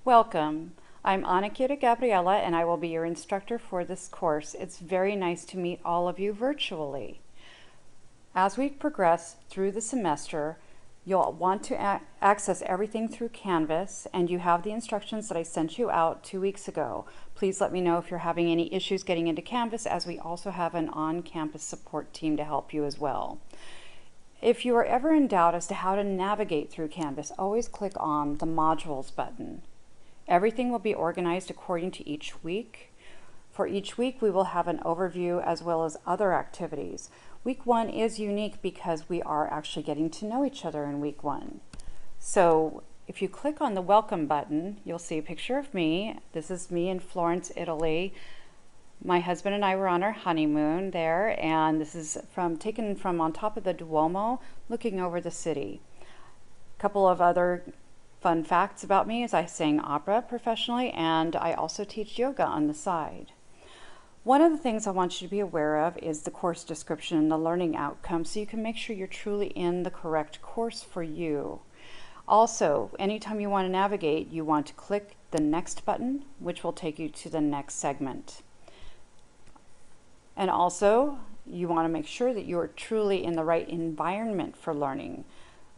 Welcome. I'm Gabriella and I will be your instructor for this course. It's very nice to meet all of you virtually. As we progress through the semester, you'll want to access everything through Canvas, and you have the instructions that I sent you out 2 weeks ago. Please let me know if you're having any issues getting into Canvas, as we also have an on-campus support team to help you as well. If you are ever in doubt as to how to navigate through Canvas, always click on the Modules button. Everything will be organized according to each week. For each week, we will have an overview as well as other activities. Week 1 is unique because we are actually getting to know each other in week 1. So if you click on the Welcome button, you'll see a picture of me. This is me in Florence, Italy. My husband and I were on our honeymoon there, and this is taken from on top of the Duomo, looking over the city. A couple of other fun facts about me is I sang opera professionally, and I also teach yoga on the side. One of the things I want you to be aware of is the course description and the learning outcomes, so you can make sure you're truly in the correct course for you. Also, anytime you want to navigate, you want to click the Next button, which will take you to the next segment. And also, you want to make sure that you're truly in the right environment for learning.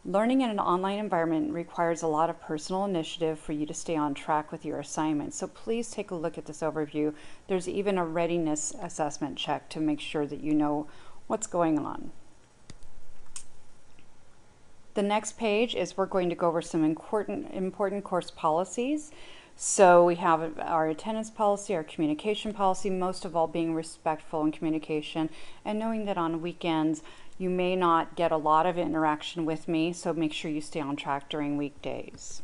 Learning in an online environment requires a lot of personal initiative for you to stay on track with your assignments. So please take a look at this overview. There's even a readiness assessment check to make sure that you know what's going on. The next page is we're going to go over some important course policies. So we have our attendance policy, our communication policy, most of all being respectful in communication, and knowing that on weekends you may not get a lot of interaction with me, so make sure you stay on track during weekdays.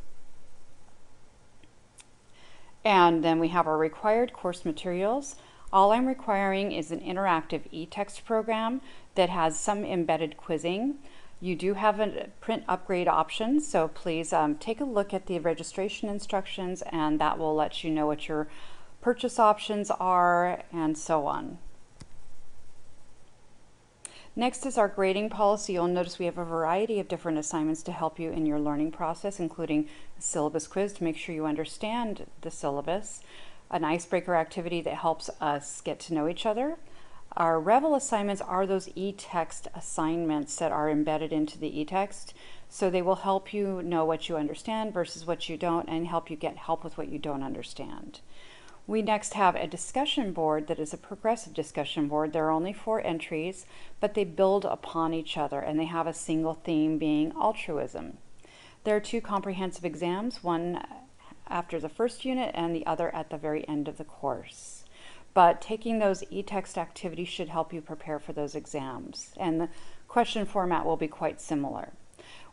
And then we have our required course materials. All I'm requiring is an interactive e-text program that has some embedded quizzing. You do have a print upgrade option, so please take a look at the registration instructions, and that will let you know what your purchase options are and so on. Next is our grading policy. You'll notice we have a variety of different assignments to help you in your learning process, including a syllabus quiz to make sure you understand the syllabus, an icebreaker activity that helps us get to know each other. Our Revel assignments are those e-text assignments that are embedded into the e-text, so they will help you know what you understand versus what you don't, and help you get help with what you don't understand. We next have a discussion board that is a progressive discussion board. There are only 4 entries, but they build upon each other, and they have a single theme being altruism. There are 2 comprehensive exams, one after the first unit and the other at the very end of the course. But taking those e-text activities should help you prepare for those exams, and the question format will be quite similar.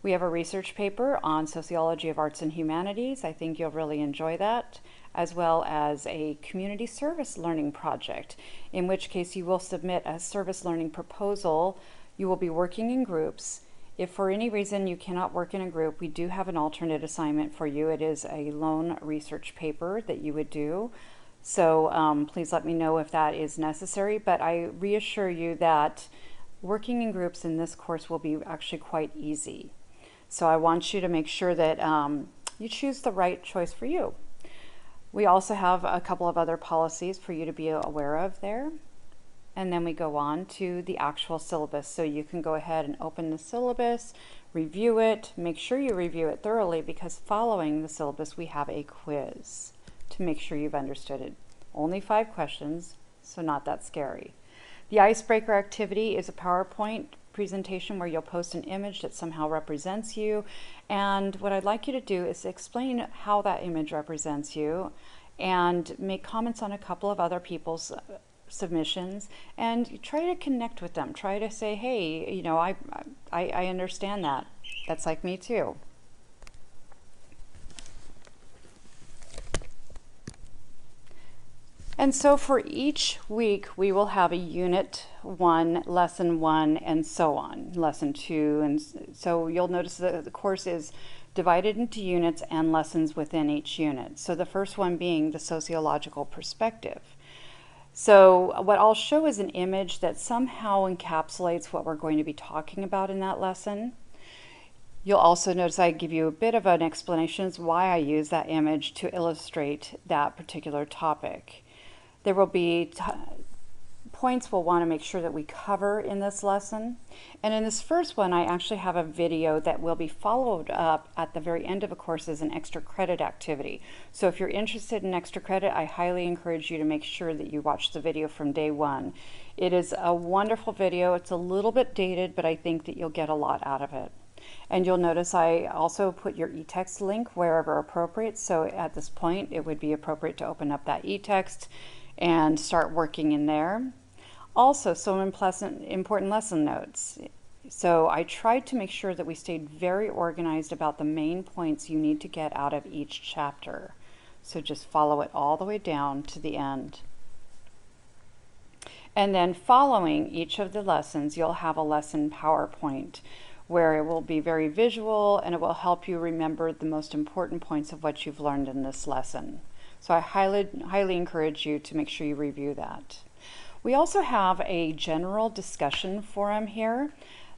We have a research paper on sociology of arts and humanities. I think you'll really enjoy that, as well as a community service learning project, in which case you will submit a service learning proposal. You will be working in groups. If for any reason you cannot work in a group, we do have an alternate assignment for you. It is a lone research paper that you would do. So please let me know if that is necessary, but I reassure you that working in groups in this course will be actually quite easy. So I want you to make sure that you choose the right choice for you. We also have a couple of other policies for you to be aware of there. And then we go on to the actual syllabus. So you can go ahead and open the syllabus, review it, make sure you review it thoroughly, because following the syllabus we have a quiz to make sure you've understood it. Only 5 questions, so not that scary. The icebreaker activity is a PowerPoint presentation where you'll post an image that somehow represents you, and what I'd like you to do is explain how that image represents you and make comments on a couple of other people's submissions, and try to connect with them. Try to say, hey, you know, I understand that. That's like me too. And so for each week, we will have a Unit 1, Lesson 1, and so on, Lesson 2. And so you'll notice that the course is divided into units and lessons within each unit. So the first one being the sociological perspective. So what I'll show is an image that somehow encapsulates what we're going to be talking about in that lesson. You'll also notice I give you a bit of an explanation as why I use that image to illustrate that particular topic. There will be points we'll want to make sure that we cover in this lesson. And in this first one, I actually have a video that will be followed up at the very end of a course as an extra credit activity. So if you're interested in extra credit, I highly encourage you to make sure that you watch the video from day one. It is a wonderful video. It's a little bit dated, but I think that you'll get a lot out of it. And you'll notice I also put your e-text link wherever appropriate. So at this point, it would be appropriate to open up that e-text and start working in there. Also, some important lesson notes. So I tried to make sure that we stayed very organized about the main points you need to get out of each chapter. So just follow it all the way down to the end. And then following each of the lessons, you'll have a lesson PowerPoint where it will be very visual and it will help you remember the most important points of what you've learned in this lesson. So I highly encourage you to make sure you review that. We also have a general discussion forum here.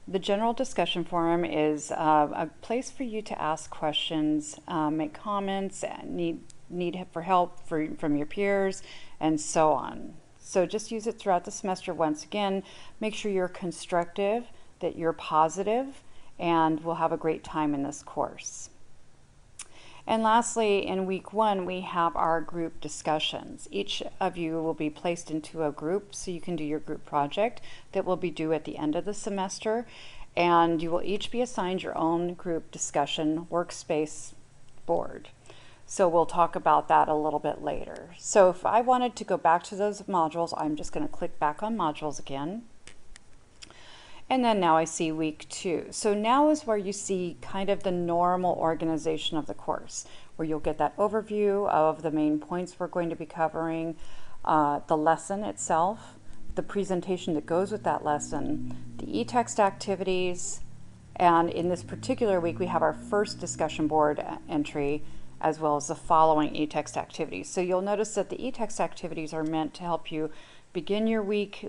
The general discussion forum is a place for you to ask questions, make comments, need for help from your peers, and so on. So just use it throughout the semester once again. Make sure you're constructive, that you're positive, and we'll have a great time in this course. And lastly, in week one, we have our group discussions. Each of you will be placed into a group so you can do your group project that will be due at the end of the semester. And you will each be assigned your own group discussion workspace board. So we'll talk about that a little bit later. So if I wanted to go back to those modules, I'm just going to click back on modules again. And then now I see week 2. So now is where you see kind of the normal organization of the course, where you'll get that overview of the main points we're going to be covering, the lesson itself, the presentation that goes with that lesson, the e-text activities, and in this particular week we have our first discussion board entry as well as the following e-text activities. So you'll notice that the e-text activities are meant to help you begin your week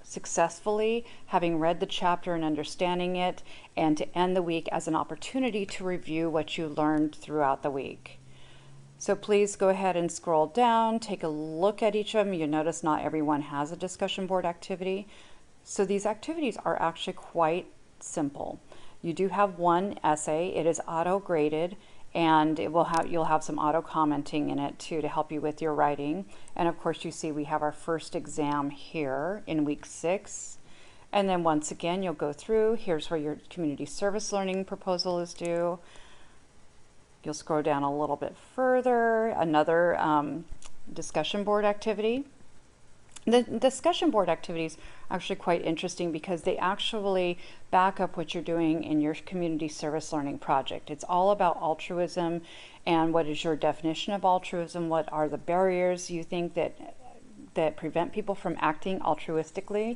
successfully, having read the chapter and understanding it, and to end the week as an opportunity to review what you learned throughout the week. So please go ahead and scroll down, take a look at each of them. You'll notice not everyone has a discussion board activity. So these activities are actually quite simple. You do have one essay. It is auto-graded, and you'll have some auto commenting in it too to help you with your writing. And of course you see we have our first exam here in week 6. And then once again you'll go through, here's where your community service learning proposal is due. You'll scroll down a little bit further, another discussion board activity. The discussion board activities are actually quite interesting because they actually back up what you're doing in your community service learning project. It's all about altruism and what is your definition of altruism, what are the barriers you think that prevent people from acting altruistically,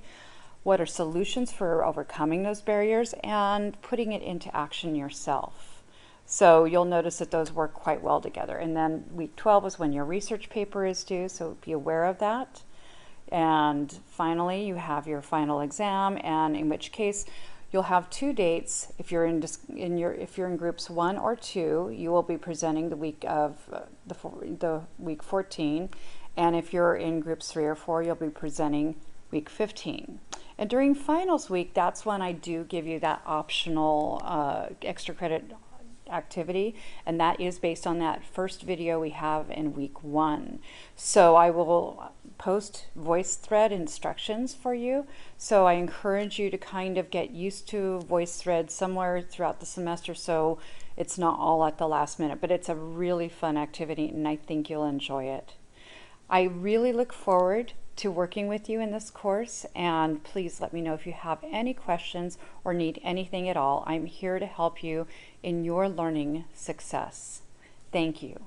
what are solutions for overcoming those barriers, and putting it into action yourself. So you'll notice that those work quite well together. And then week 12 is when your research paper is due, so be aware of that. And finally, you have your final exam, and in which case you'll have 2 dates. If you're in groups 1 or 2, you will be presenting the week of the week 14, and if you're in groups 3 or 4, you'll be presenting week 15. And during finals week, that's when I do give you that optional extra credit activity, and that is based on that first video we have in week 1. So I will post VoiceThread instructions for you. So I encourage you to kind of get used to VoiceThread somewhere throughout the semester so it's not all at the last minute, but it's a really fun activity and I think you'll enjoy it. I really look forward to working with you in this course, and please let me know if you have any questions or need anything at all. I'm here to help you in your learning success. Thank you.